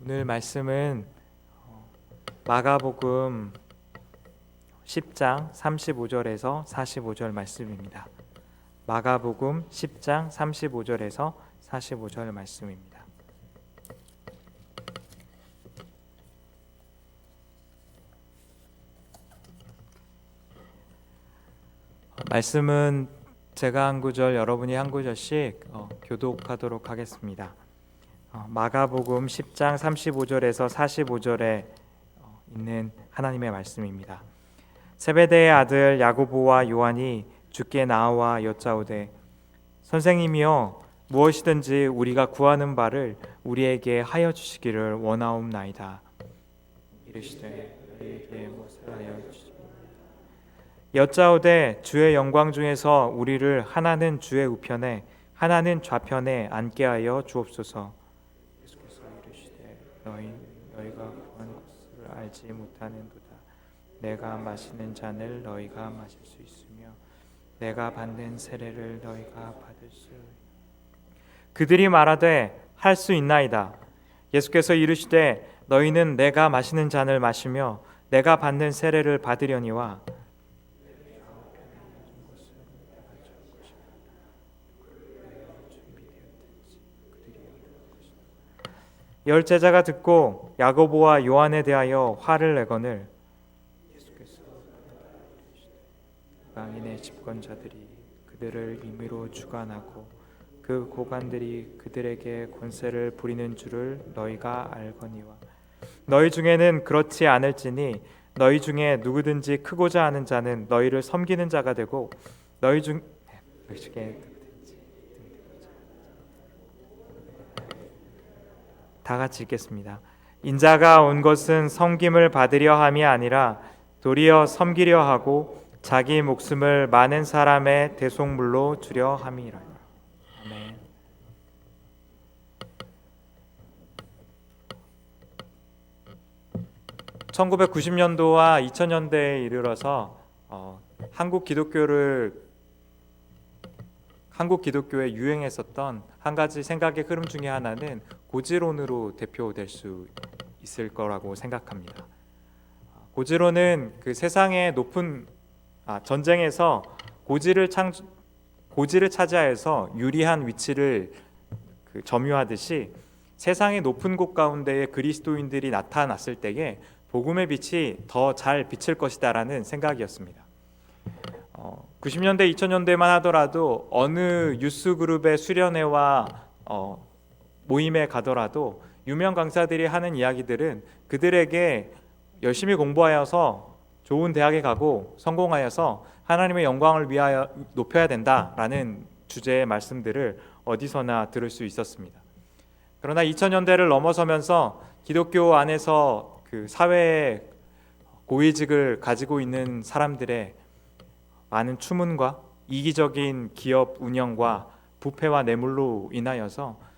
오늘 말씀은 마가복음 10장 35절에서 45절 말씀입니다. 마가복음 10장 35절에서 45절 말씀입니다. 말씀은 제가 한 구절, 여러분이 한 구절씩 교독하도록 하겠습니다. 마가복음 10장 35절에서 45절에 있는 하나님의 말씀입니다. 세베대의 아들 야고보와 요한이 주께 나와 여짜오되 선생님이여 무엇이든지 우리가 구하는 바를 우리에게 하여 주시기를 원하옵나이다. 이르시되 우리에게 무엇을 하여 주시기를 여짜오되 주의 영광 중에서 우리를 하나는 주의 우편에 하나는 좌편에 앉게 하여 주옵소서. 너희가 구하는 것을 알지 못하는도다. 내가 마시는 잔을 너희가 마실 수 있으며 내가 받는 세례를 너희가 받을 수. 그들이 말하되 할 수 있나이다. 예수께서 이르시되 너희는 내가 마시는 잔을 마시며 내가 받는 세례를 받으려니와 열 제자가 듣고 야고보와 요한에 대하여 화를 내거늘 예수께서 이방인의 집권자들이 그들을 임의로 주관하고 그 고관들이 그들에게 권세를 부리는 줄을 너희가 알거니와 너희 중에는 그렇지 않을지니 너희 중에 누구든지 크고자 하는 자는 너희를 섬기는 자가 되고 너희 중에 다 같이 읽겠습니다. 인자가 온 것은 섬김을 받으려 함이 아니라 도리어 섬기려 하고 자기 목숨을 많은 사람의 대속물로 주려 함이라. 아멘. (1990년도와 2000년대에) 이르러서 한국 기독교에 유행했었던 한 가지 생각의 흐름 중에 하나는 고지론으로 대표될 수 있을 거라고 생각합니다. 고지론은 그 세상의 높은 전쟁에서 고지를 차지하여서 유리한 위치를 점유하듯이 세상의 높은 곳 가운데에 그리스도인들이 나타났을 때에 복음의 빛이 더 잘 비칠 것이다라는 생각이었습니다. 90년대, 2000년대만 하더라도 어느 뉴스그룹의 수련회와 모임에 가더라도 유명 강사들이 하는 이야기들은 그들에게 열심히 공부하여서 좋은 대학에 가고 성공하여서 하나님의 영광을 위하여 높여야 된다라는 주제의 말씀들을 어디서나 들을 수 있었습니다. 그러나 2000년대를 넘어서면서 기독교 안에서 그 사회의 고위직을 가지고 있는 사람들의 많은 추문과 이기적인 기업 운영과 부패와 뇌물로 인하여서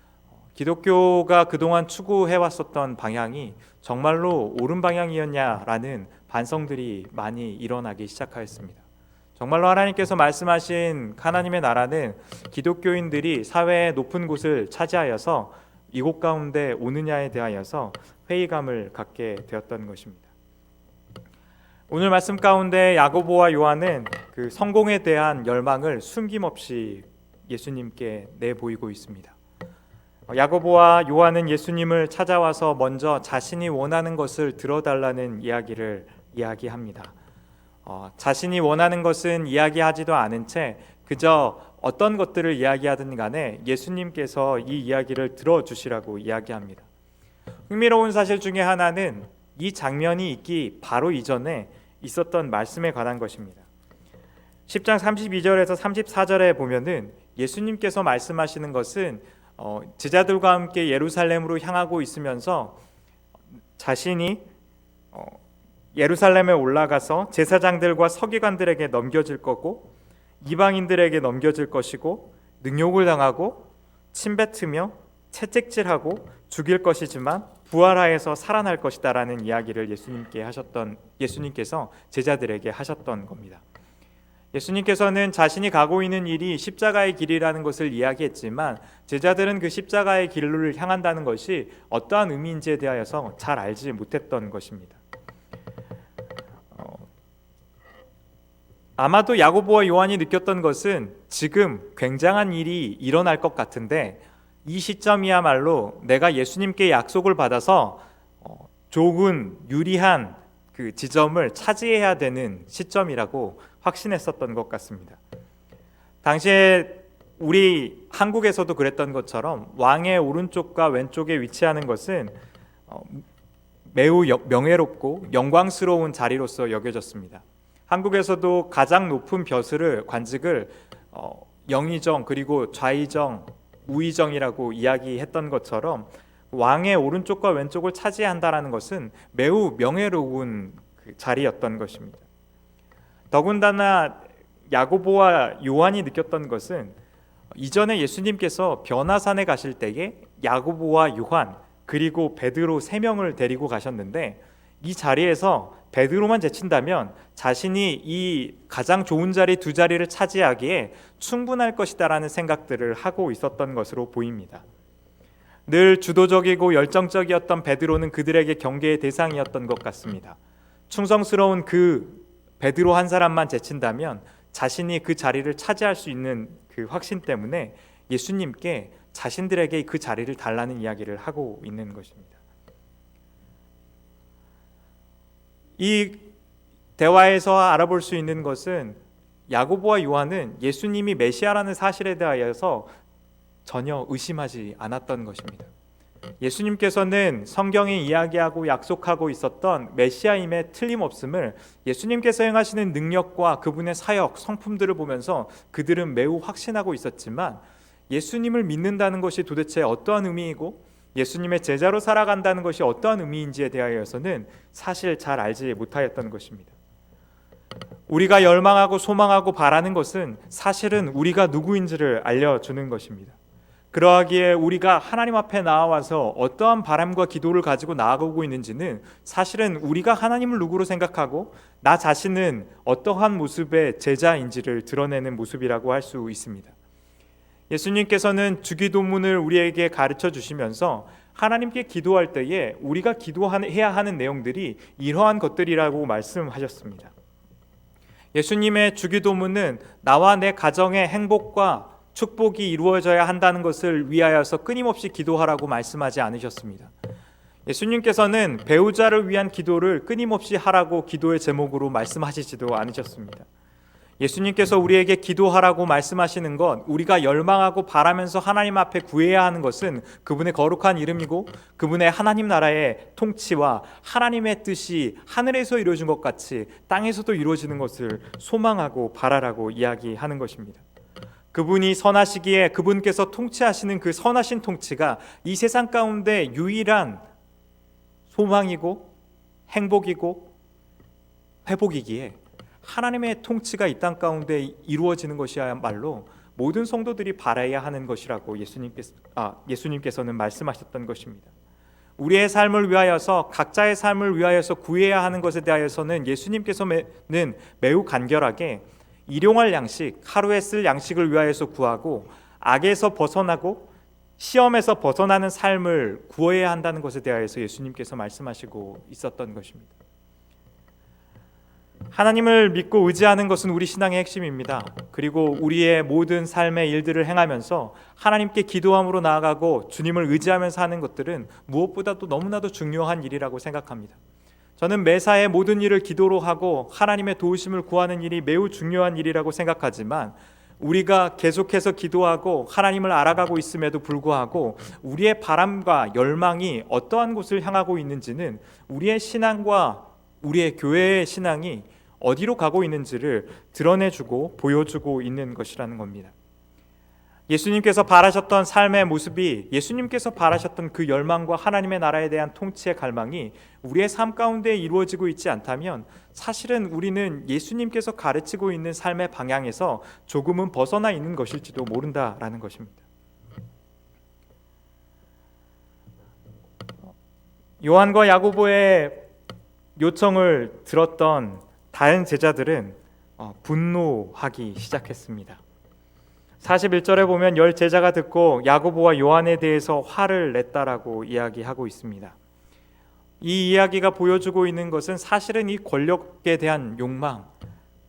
기독교가 그동안 추구해왔었던 방향이 정말로 옳은 방향이었냐라는 반성들이 많이 일어나기 시작하였습니다. 정말로 하나님께서 말씀하신 하나님의 나라는 기독교인들이 사회의 높은 곳을 차지하여서 이곳 가운데 오느냐에 대하여서 회의감을 갖게 되었던 것입니다. 오늘 말씀 가운데 야고보와 요한은 그 성공에 대한 열망을 숨김없이 예수님께 내보이고 있습니다. 야고보와 요한은 예수님을 찾아와서 먼저 자신이 원하는 것을 들어달라는 이야기를 이야기합니다. 자신이 원하는 것은 이야기하지도 않은 채 그저 어떤 것들을 이야기하든 간에 예수님께서 이 이야기를 들어주시라고 이야기합니다. 흥미로운 사실 중에 하나는 이 장면이 있기 바로 이전에 있었던 말씀에 관한 것입니다. 10장 32절에서 34절에 보면은 예수님께서 말씀하시는 것은 제자들과 함께 예루살렘으로 향하고 있으면서 자신이 예루살렘에 올라가서 제사장들과 서기관들에게 넘겨질 거고 이방인들에게 넘겨질 것이고 능욕을 당하고 침뱉으며 채찍질하고 죽일 것이지만 부활하여서 살아날 것이다라는 이야기를 예수님께서 제자들에게 하셨던 겁니다. 예수님께서는 자신이 가고 있는 일이 십자가의 길이라는 것을 이야기했지만 제자들은 그 십자가의 길을 향한다는 것이 어떠한 의미인지에 대하여서 잘 알지 못했던 것입니다. 아마도 야고보와 요한이 느꼈던 것은 지금 굉장한 일이 일어날 것 같은데 이 시점이야말로 내가 예수님께 약속을 받아서 좋은 유리한 그 지점을 차지해야 되는 시점이라고 확신했었던 것 같습니다. 당시에 우리 한국에서도 그랬던 것처럼 왕의 오른쪽과 왼쪽에 위치하는 것은 매우 명예롭고 영광스러운 자리로서 여겨졌습니다. 한국에서도 가장 높은 관직을 영의정 그리고 좌의정, 우의정이라고 이야기했던 것처럼 왕의 오른쪽과 왼쪽을 차지한다라는 것은 매우 명예로운 자리였던 것입니다. 더군다나 야고보와 요한이 느꼈던 것은 이전에 예수님께서 변화산에 가실 때에 야고보와 요한 그리고 베드로 3명을 데리고 가셨는데 이 자리에서 베드로만 제친다면 자신이 이 가장 좋은 자리 2자리를 차지하기에 충분할 것이다라는 생각들을 하고 있었던 것으로 보입니다. 늘 주도적이고 열정적이었던 베드로는 그들에게 경계의 대상이었던 것 같습니다. 충성스러운 그 베드로 한 사람만 제친다면 자신이 그 자리를 차지할 수 있는 그 확신 때문에 예수님께 자신들에게 그 자리를 달라는 이야기를 하고 있는 것입니다. 이 대화에서 알아볼 수 있는 것은 야고보와 요한은 예수님이 메시아라는 사실에 대하여서 전혀 의심하지 않았던 것입니다. 예수님께서는 성경에 이야기하고 약속하고 있었던 메시아임에 틀림없음을 예수님께서 행하시는 능력과 그분의 사역, 성품들을 보면서 그들은 매우 확신하고 있었지만 예수님을 믿는다는 것이 도대체 어떠한 의미이고 예수님의 제자로 살아간다는 것이 어떠한 의미인지에 대하여서는 사실 잘 알지 못하였던 것입니다. 우리가 열망하고 소망하고 바라는 것은 사실은 우리가 누구인지를 알려주는 것입니다. 그러하기에 우리가 하나님 앞에 나와서 어떠한 바람과 기도를 가지고 나아가고 있는지는 사실은 우리가 하나님을 누구로 생각하고 나 자신은 어떠한 모습의 제자인지를 드러내는 모습이라고 할 수 있습니다. 예수님께서는 주기도문을 우리에게 가르쳐 주시면서 하나님께 기도할 때에 우리가 기도해야 하는 내용들이 이러한 것들이라고 말씀하셨습니다. 예수님의 주기도문은 나와 내 가정의 행복과 축복이 이루어져야 한다는 것을 위하여서 끊임없이 기도하라고 말씀하지 않으셨습니다. 예수님께서는 배우자를 위한 기도를 끊임없이 하라고 기도의 제목으로 말씀하시지도 않으셨습니다. 예수님께서 우리에게 기도하라고 말씀하시는 것, 우리가 열망하고 바라면서 하나님 앞에 구해야 하는 것은 그분의 거룩한 이름이고 그분의 하나님 나라의 통치와 하나님의 뜻이 하늘에서 이루어진 것 같이 땅에서도 이루어지는 것을 소망하고 바라라고 이야기하는 것입니다. 그분이 선하시기에 그분께서 통치하시는 그 선하신 통치가 이 세상 가운데 유일한 소망이고 행복이고 회복이기에 하나님의 통치가 이 땅 가운데 이루어지는 것이야말로 모든 성도들이 바라야 하는 것이라고 예수님께서는 말씀하셨던 것입니다. 우리의 삶을 위하여서 각자의 삶을 위하여서 구해야 하는 것에 대하여서는 예수님께서는 매우 간결하게 일용할 양식, 하루에 쓸 양식을 위하여서 구하고 악에서 벗어나고 시험에서 벗어나는 삶을 구해야 한다는 것에 대하여서 예수님께서 말씀하시고 있었던 것입니다. 하나님을 믿고 의지하는 것은 우리 신앙의 핵심입니다. 그리고 우리의 모든 삶의 일들을 행하면서 하나님께 기도함으로 나아가고 주님을 의지하면서 하는 것들은 무엇보다도 너무나도 중요한 일이라고 생각합니다. 저는 매사에 모든 일을 기도로 하고 하나님의 도우심을 구하는 일이 매우 중요한 일이라고 생각하지만 우리가 계속해서 기도하고 하나님을 알아가고 있음에도 불구하고 우리의 바람과 열망이 어떠한 곳을 향하고 있는지는 우리의 신앙과 우리의 교회의 신앙이 어디로 가고 있는지를 드러내주고 보여주고 있는 것이라는 겁니다. 예수님께서 바라셨던 삶의 모습이 예수님께서 바라셨던 그 열망과 하나님의 나라에 대한 통치의 갈망이 우리의 삶 가운데 이루어지고 있지 않다면 사실은 우리는 예수님께서 가르치고 있는 삶의 방향에서 조금은 벗어나 있는 것일지도 모른다라는 것입니다. 요한과 야고보의 요청을 들었던 다른 제자들은 분노하기 시작했습니다. 41절에 보면 열 제자가 듣고 야고보와 요한에 대해서 화를 냈다라고 이야기하고 있습니다. 이 이야기가 보여주고 있는 것은 사실은 이 권력에 대한 욕망,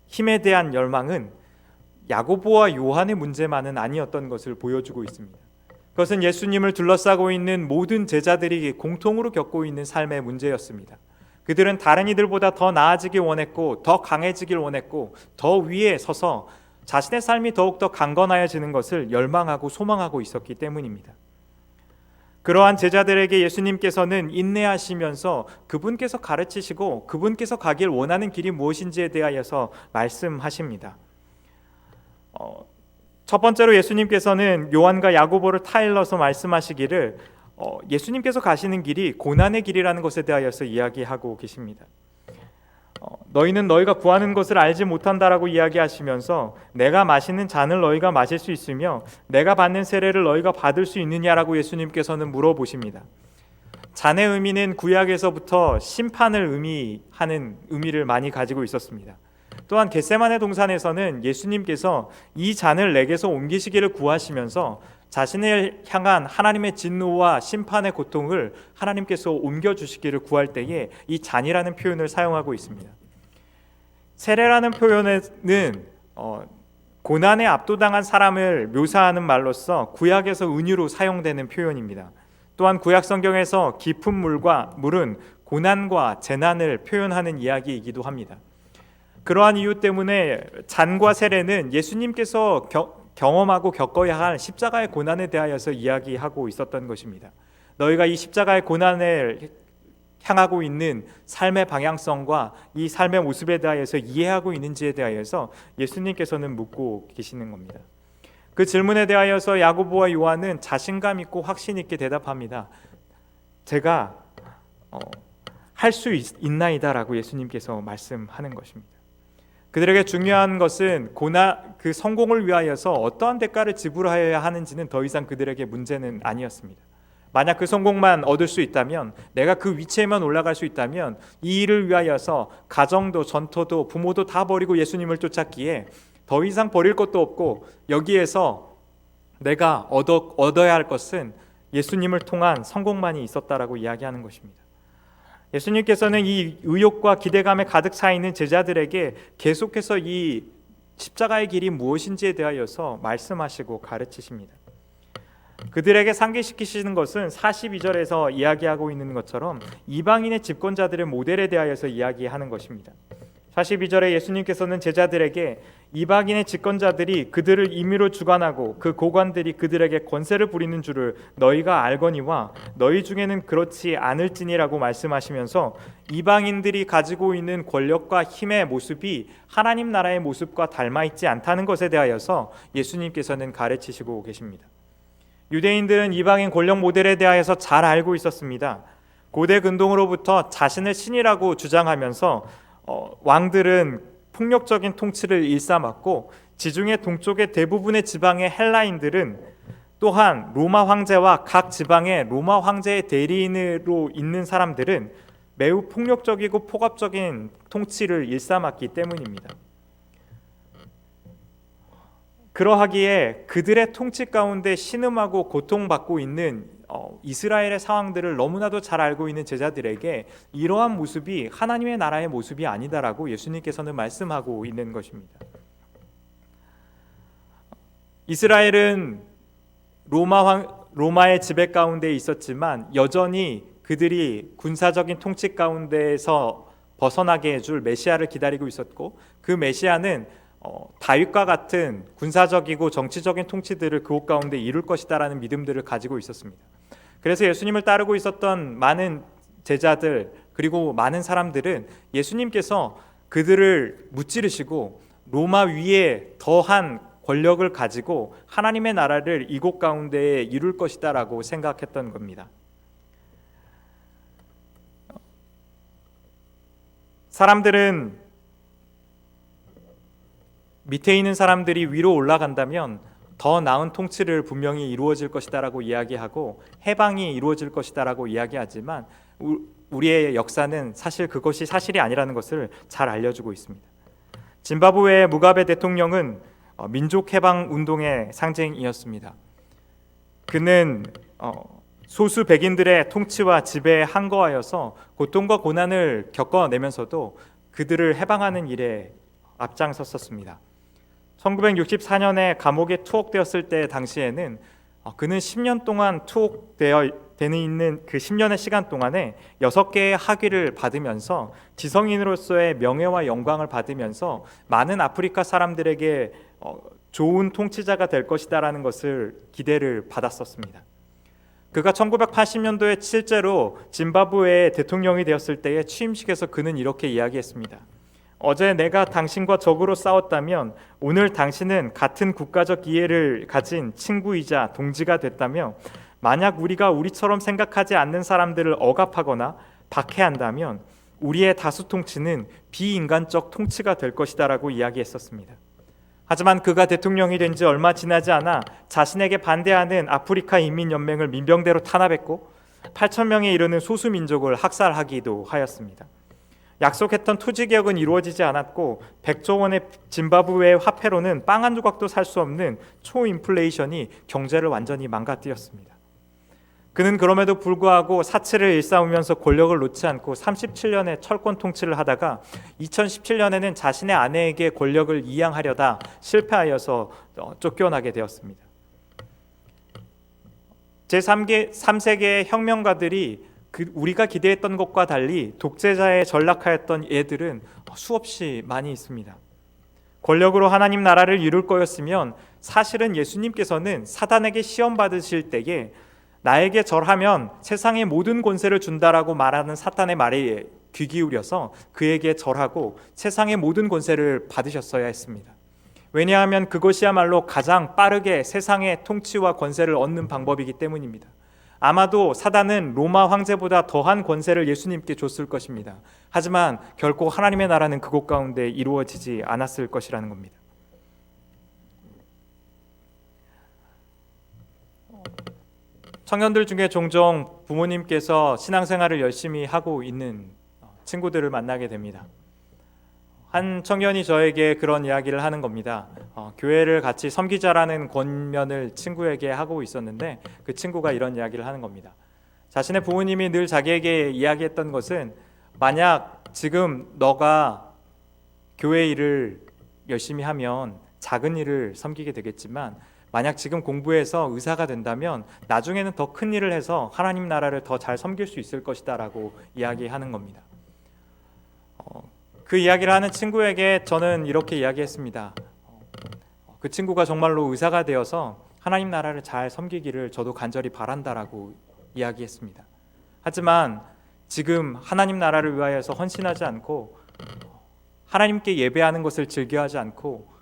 힘에 대한 열망은 야고보와 요한의 문제만은 아니었던 것을 보여주고 있습니다. 그것은 예수님을 둘러싸고 있는 모든 제자들이 공통으로 겪고 있는 삶의 문제였습니다. 그들은 다른 이들보다 더 나아지길 원했고, 더 강해지길 원했고, 더 위에 서서 자신의 삶이 더욱더 강건하여지는 것을 열망하고 소망하고 있었기 때문입니다. 그러한 제자들에게 예수님께서는 인내하시면서 그분께서 가르치시고 그분께서 가길 원하는 길이 무엇인지에 대하여서 말씀하십니다. 첫 번째로 예수님께서는 요한과 야고보를 타일러서 말씀하시기를 예수님께서 가시는 길이 고난의 길이라는 것에 대하여서 이야기하고 계십니다. 너희는 너희가 구하는 것을 알지 못한다라고 이야기하시면서 내가 마시는 잔을 너희가 마실 수 있으며 내가 받는 세례를 너희가 받을 수 있느냐라고 예수님께서는 물어보십니다. 잔의 의미는 구약에서부터 심판을 의미하는 의미를 많이 가지고 있었습니다. 또한 겟세마네 동산에서는 예수님께서 이 잔을 내게서 옮기시기를 구하시면서 자신을 향한 하나님의 진노와 심판의 고통을 하나님께서 옮겨주시기를 구할 때에 이 잔이라는 표현을 사용하고 있습니다. 세례라는 표현은 고난에 압도당한 사람을 묘사하는 말로서 구약에서 은유로 사용되는 표현입니다. 또한 구약 성경에서 깊은 물은 고난과 재난을 표현하는 이야기이기도 합니다. 그러한 이유 때문에 잔과 세례는 예수님께서 경험하고 겪어야 할 십자가의 고난에 대하여서 이야기하고 있었던 것입니다. 너희가 이 십자가의 고난을 향하고 있는 삶의 방향성과 이 삶의 모습에 대하여서 이해하고 있는지에 대하여서 예수님께서는 묻고 계시는 겁니다. 그 질문에 대하여서 야고보와 요한은 자신감 있고 확신 있게 대답합니다. 제가 할 수 있나이다라고 예수님께서 말씀하는 것입니다. 그들에게 중요한 것은 그 성공을 위하여서 어떠한 대가를 지불하여야 하는지는 더 이상 그들에게 문제는 아니었습니다. 만약 그 성공만 얻을 수 있다면, 내가 그 위치에만 올라갈 수 있다면 이 일을 위하여서 가정도 전토도 부모도 다 버리고 예수님을 쫓았기에 더 이상 버릴 것도 없고 여기에서 내가 얻어야 할 것은 예수님을 통한 성공만이 있었다라고 이야기하는 것입니다. 예수님께서는 이 의욕과 기대감에 가득 차 있는 제자들에게 계속해서 이 십자가의 길이 무엇인지에 대하여서 말씀하시고 가르치십니다. 그들에게 상기시키시는 것은 42절에서 이야기하고 있는 것처럼 이방인의 집권자들의 모델에 대하여서 이야기하는 것입니다. 42절에 예수님께서는 제자들에게 이방인의 집권자들이 그들을 임의로 주관하고 그 고관들이 그들에게 권세를 부리는 줄을 너희가 알거니와 너희 중에는 그렇지 않을지니라고 말씀하시면서 이방인들이 가지고 있는 권력과 힘의 모습이 하나님 나라의 모습과 닮아 있지 않다는 것에 대하여서 예수님께서는 가르치시고 계십니다. 유대인들은 이방인 권력 모델에 대하여서 잘 알고 있었습니다. 고대 근동으로부터 자신을 신이라고 주장하면서 왕들은 폭력적인 통치를 일삼았고 지중해 동쪽의 대부분의 지방의 헬라인들은 또한 로마 황제와 각 지방의 로마 황제의 대리인으로 있는 사람들은 매우 폭력적이고 폭압적인 통치를 일삼았기 때문입니다. 그러하기에 그들의 통치 가운데 신음하고 고통받고 있는 이스라엘의 상황들을 너무나도 잘 알고 있는 제자들에게 이러한 모습이 하나님의 나라의 모습이 아니다라고 예수님께서는 말씀하고 있는 것입니다. 이스라엘은 로마의 지배 가운데 있었지만 여전히 그들이 군사적인 통치 가운데에서 벗어나게 해줄 메시아를 기다리고 있었고 그 메시아는 다윗과 같은 군사적이고 정치적인 통치들을 그곳 가운데 이룰 것이다라는 믿음들을 가지고 있었습니다. 그래서 예수님을 따르고 있었던 많은 제자들 그리고 많은 사람들은 예수님께서 그들을 무찌르시고 로마 위에 더한 권력을 가지고 하나님의 나라를 이곳 가운데에 이룰 것이다라고 생각했던 겁니다. 사람들은 밑에 있는 사람들이 위로 올라간다면 더 나은 통치를 분명히 이루어질 것이다라고 이야기하고 해방이 이루어질 것이다라고 이야기하지만 우리의 역사는 사실 그것이 사실이 아니라는 것을 잘 알려주고 있습니다. 짐바브웨의 무가베 대통령은 민족 해방 운동의 상징이었습니다. 그는 소수 백인들의 통치와 지배에 항거하여서 고통과 고난을 겪어내면서도 그들을 해방하는 일에 앞장섰었습니다. 1964년에 감옥에 투옥되었을 때 당시에는 그는 10년 동안 투옥되어 있는 그 10년의 시간 동안에 6개의 학위를 받으면서 지성인으로서의 명예와 영광을 받으면서 많은 아프리카 사람들에게 좋은 통치자가 될 것이다라는 것을 기대를 받았었습니다. 그가 1980년도에 실제로 짐바브웨의 대통령이 되었을 때의 취임식에서 그는 이렇게 이야기했습니다. 어제 내가 당신과 적으로 싸웠다면 오늘 당신은 같은 국가적 이해를 가진 친구이자 동지가 됐다며, 만약 우리가 우리처럼 생각하지 않는 사람들을 억압하거나 박해한다면 우리의 다수 통치는 비인간적 통치가 될 것이다 라고 이야기했었습니다. 하지만 그가 대통령이 된 지 얼마 지나지 않아 자신에게 반대하는 아프리카 인민연맹을 민병대로 탄압했고 8,000명에 이르는 소수민족을 학살하기도 하였습니다. 약속했던 토지개혁은 이루어지지 않았고 100조 원의 짐바브웨 화폐로는 빵 한 조각도 살 수 없는 초인플레이션이 경제를 완전히 망가뜨렸습니다. 그는 그럼에도 불구하고 사치를 일삼으면서 권력을 놓지 않고 37년의 철권 통치를 하다가 2017년에는 자신의 아내에게 권력을 이양하려다 실패하여서 쫓겨나게 되었습니다. 제3세계의 혁명가들이 우리가 기대했던 것과 달리 독재자에 전락하였던 예들은 수없이 많이 있습니다. 권력으로 하나님 나라를 이룰 거였으면 사실은 예수님께서는 사단에게 시험 받으실 때에 나에게 절하면 세상의 모든 권세를 준다라고 말하는 사탄의 말에 귀 기울여서 그에게 절하고 세상의 모든 권세를 받으셨어야 했습니다. 왜냐하면 그것이야말로 가장 빠르게 세상의 통치와 권세를 얻는 방법이기 때문입니다. 아마도 사단은 로마 황제보다 더한 권세를 예수님께 줬을 것입니다. 하지만 결코 하나님의 나라는 그곳 가운데 이루어지지 않았을 것이라는 겁니다. 청년들 중에 종종 부모님께서 신앙생활을 열심히 하고 있는 친구들을 만나게 됩니다. 한 청년이 저에게 그런 이야기를 하는 겁니다. 교회를 같이 섬기자라는 권면을 친구에게 하고 있었는데 그 친구가 이런 이야기를 하는 겁니다. 자신의 부모님이 늘 자기에게 이야기했던 것은, 만약 지금 너가 교회 일을 열심히 하면 작은 일을 섬기게 되겠지만 만약 지금 공부해서 의사가 된다면 나중에는 더 큰 일을 해서 하나님 나라를 더 잘 섬길 수 있을 것이다 라고 이야기하는 겁니다. 그 이야기를 하는 친구에게 저는 이렇게 이야기했습니다. 그 친구가 정말로 의사가 되어서 하나님 나라를 잘 섬기기를 저도 간절히 바란다라고 이야기했습니다. 하지만 지금 하나님 나라를 위하여서 헌신하지 않고 하나님께 예배하는 것을 즐겨하지 않고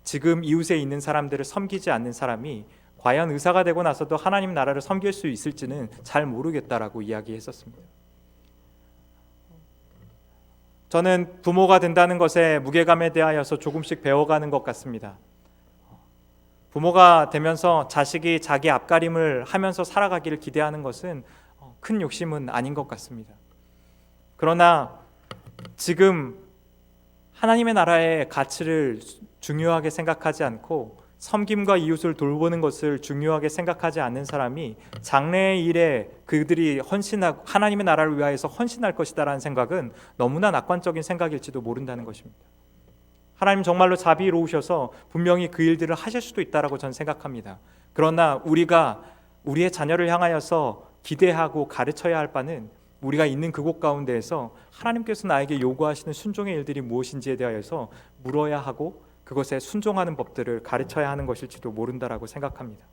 지금 이웃에 있는 사람들을 섬기지 않는 사람이 과연 의사가 되고 나서도 하나님 나라를 섬길 수 있을지는 잘 모르겠다라고 이야기했었습니다. 저는 부모가 된다는 것에 무게감에 대하여서 조금씩 배워가는 것 같습니다. 부모가 되면서 자식이 자기 앞가림을 하면서 살아가기를 기대하는 것은 큰 욕심은 아닌 것 같습니다. 그러나 지금 하나님의 나라의 가치를 중요하게 생각하지 않고 섬김과 이웃을 돌보는 것을 중요하게 생각하지 않는 사람이 장래의 일에 그들이 헌신하고 하나님의 나라를 위하여서 헌신할 것이다라는 생각은 너무나 낙관적인 생각일지도 모른다는 것입니다. 하나님 정말로 자비로우셔서 분명히 그 일들을 하실 수도 있다라고 저는 생각합니다. 그러나 우리가 우리의 자녀를 향하여서 기대하고 가르쳐야 할 바는 우리가 있는 그곳 가운데에서 하나님께서 나에게 요구하시는 순종의 일들이 무엇인지에 대하여서 물어야 하고 그것에 순종하는 법들을 가르쳐야 하는 것일지도 모른다라고 생각합니다.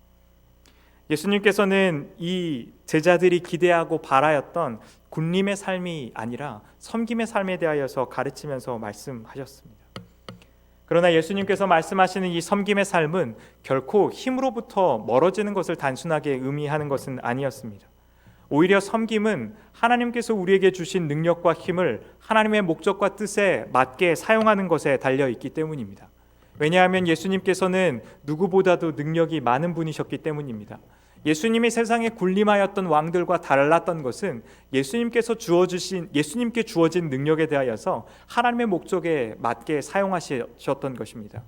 예수님께서는 이 제자들이 기대하고 바라였던 군림의 삶이 아니라 섬김의 삶에 대하여서 가르치면서 말씀하셨습니다. 그러나 예수님께서 말씀하시는 이 섬김의 삶은 결코 힘으로부터 멀어지는 것을 단순하게 의미하는 것은 아니었습니다. 오히려 섬김은 하나님께서 우리에게 주신 능력과 힘을 하나님의 목적과 뜻에 맞게 사용하는 것에 달려있기 때문입니다. 왜냐하면 예수님께서는 누구보다도 능력이 많은 분이셨기 때문입니다. 예수님이 세상에 군림하였던 왕들과 달랐던 것은 예수님께 주어진 능력에 대하여서 하나님의 목적에 맞게 사용하셨던 것입니다.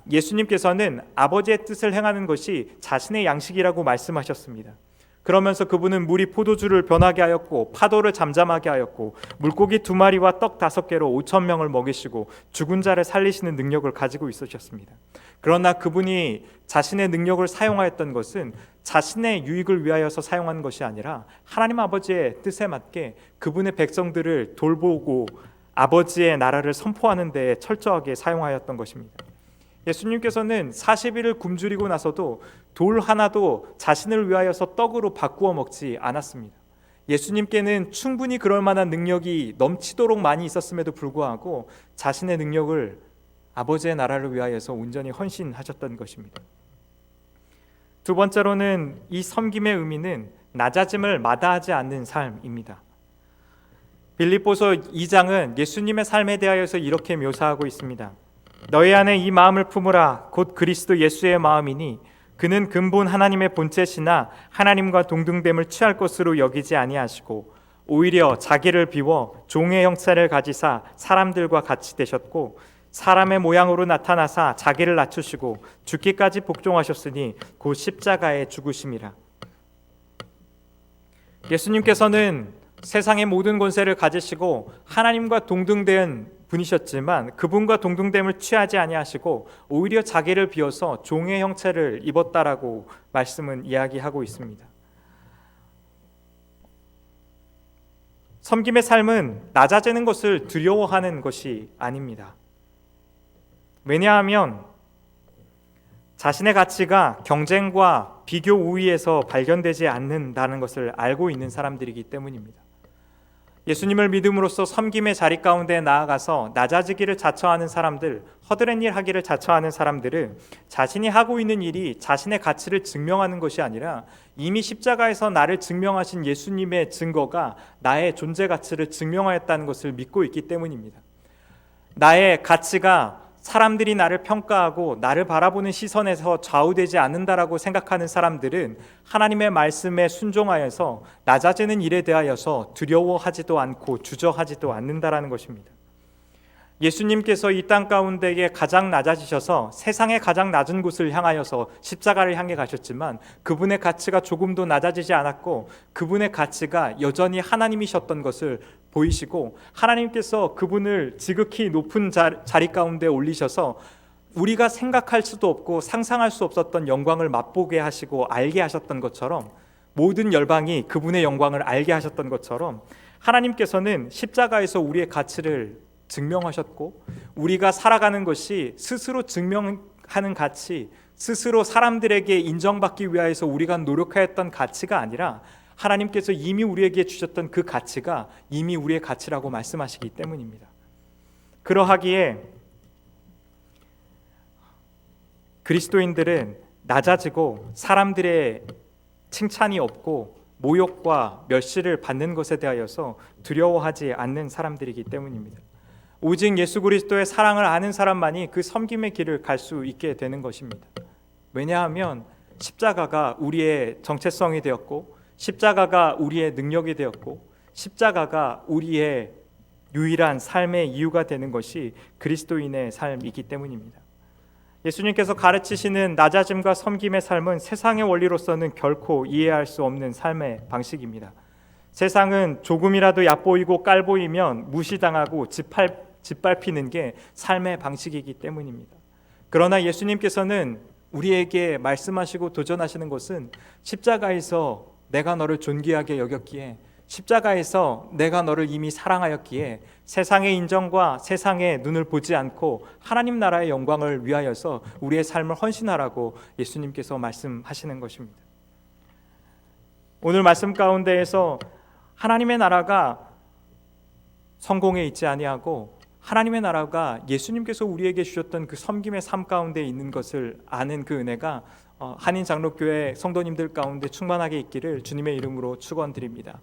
예수님께서는 아버지의 뜻을 행하는 것이 자신의 양식이라고 말씀하셨습니다. 그러면서 그분은 물이 포도주를 변하게 하였고 파도를 잠잠하게 하였고 물고기 2마리와 떡 5개로 5,000명을 먹이시고 죽은 자를 살리시는 능력을 가지고 있으셨습니다. 그러나 그분이 자신의 능력을 사용하였던 것은 자신의 유익을 위하여서 사용한 것이 아니라 하나님 아버지의 뜻에 맞게 그분의 백성들을 돌보고 아버지의 나라를 선포하는 데에 철저하게 사용하였던 것입니다. 예수님께서는 40일을 굶주리고 나서도 돌 하나도 자신을 위하여서 떡으로 바꾸어 먹지 않았습니다. 예수님께는 충분히 그럴 만한 능력이 넘치도록 많이 있었음에도 불구하고 자신의 능력을 아버지의 나라를 위하여서 온전히 헌신하셨던 것입니다. 두 번째로는 이 섬김의 의미는 낮아짐을 마다하지 않는 삶입니다. 빌립보서 2장은 예수님의 삶에 대하여서 이렇게 묘사하고 있습니다. 너희 안에 이 마음을 품으라. 곧 그리스도 예수의 마음이니 그는 근본 하나님의 본체시나 하나님과 동등됨을 취할 것으로 여기지 아니하시고 오히려 자기를 비워 종의 형체를 가지사 사람들과 같이 되셨고 사람의 모양으로 나타나사 자기를 낮추시고 죽기까지 복종하셨으니 곧 십자가에 죽으심이라. 예수님께서는 세상의 모든 권세를 가지시고 하나님과 동등된 분이셨지만 그분과 동등됨을 취하지 아니하시고 오히려 자기를 비워서 종의 형체를 입었다라고 말씀은 이야기하고 있습니다. 섬김의 삶은 낮아지는 것을 두려워하는 것이 아닙니다. 왜냐하면 자신의 가치가 경쟁과 비교 우위에서 발견되지 않는다는 것을 알고 있는 사람들이기 때문입니다. 예수님을 믿음으로써 섬김의 자리 가운데 나아가서 낮아지기를 자처하는 사람들, 허드렛 일 하기를 자처하는 사람들은 자신이 하고 있는 일이 자신의 가치를 증명하는 것이 아니라 이미 십자가에서 나를 증명하신 예수님의 증거가 나의 존재 가치를 증명하였다는 것을 믿고 있기 때문입니다. 나의 가치가 사람들이 나를 평가하고 나를 바라보는 시선에서 좌우되지 않는다라고 생각하는 사람들은 하나님의 말씀에 순종하여서 낮아지는 일에 대하여서 두려워하지도 않고 주저하지도 않는다라는 것입니다. 예수님께서 이 땅 가운데에 가장 낮아지셔서 세상의 가장 낮은 곳을 향하여서 십자가를 향해 가셨지만 그분의 가치가 조금도 낮아지지 않았고 그분의 가치가 여전히 하나님이셨던 것을 보이시고 하나님께서 그분을 지극히 높은 자리 가운데 올리셔서 우리가 생각할 수도 없고 상상할 수 없었던 영광을 맛보게 하시고 알게 하셨던 것처럼 모든 열방이 그분의 영광을 알게 하셨던 것처럼 하나님께서는 십자가에서 우리의 가치를 증명하셨고 우리가 살아가는 것이 스스로 증명하는 가치, 스스로 사람들에게 인정받기 위하여서 우리가 노력하였던 가치가 아니라 하나님께서 이미 우리에게 주셨던 그 가치가 이미 우리의 가치라고 말씀하시기 때문입니다. 그러하기에 그리스도인들은 낮아지고 사람들의 칭찬이 없고 모욕과 멸시를 받는 것에 대하여서 두려워하지 않는 사람들이기 때문입니다. 오직 예수 그리스도의 사랑을 아는 사람만이 그 섬김의 길을 갈 수 있게 되는 것입니다. 왜냐하면 십자가가 우리의 정체성이 되었고 십자가가 우리의 능력이 되었고 십자가가 우리의 유일한 삶의 이유가 되는 것이 그리스도인의 삶이기 때문입니다. 예수님께서 가르치시는 낮아짐과 섬김의 삶은 세상의 원리로서는 결코 이해할 수 없는 삶의 방식입니다. 세상은 조금이라도 얕보이고 깔보이면 무시당하고 짓밟히는 게 삶의 방식이기 때문입니다. 그러나 예수님께서는 우리에게 말씀하시고 도전하시는 것은 십자가에서 내가 너를 존귀하게 여겼기에 십자가에서 내가 너를 이미 사랑하였기에 세상의 인정과 세상의 눈을 보지 않고 하나님 나라의 영광을 위하여서 우리의 삶을 헌신하라고 예수님께서 말씀하시는 것입니다. 오늘 말씀 가운데에서 하나님의 나라가 성공에 있지 아니하고 하나님의 나라가 예수님께서 우리에게 주셨던 그 섬김의 삶 가운데 있는 것을 아는 그 은혜가 한인 장로교회 성도님들 가운데 충만하게 있기를 주님의 이름으로 축원드립니다.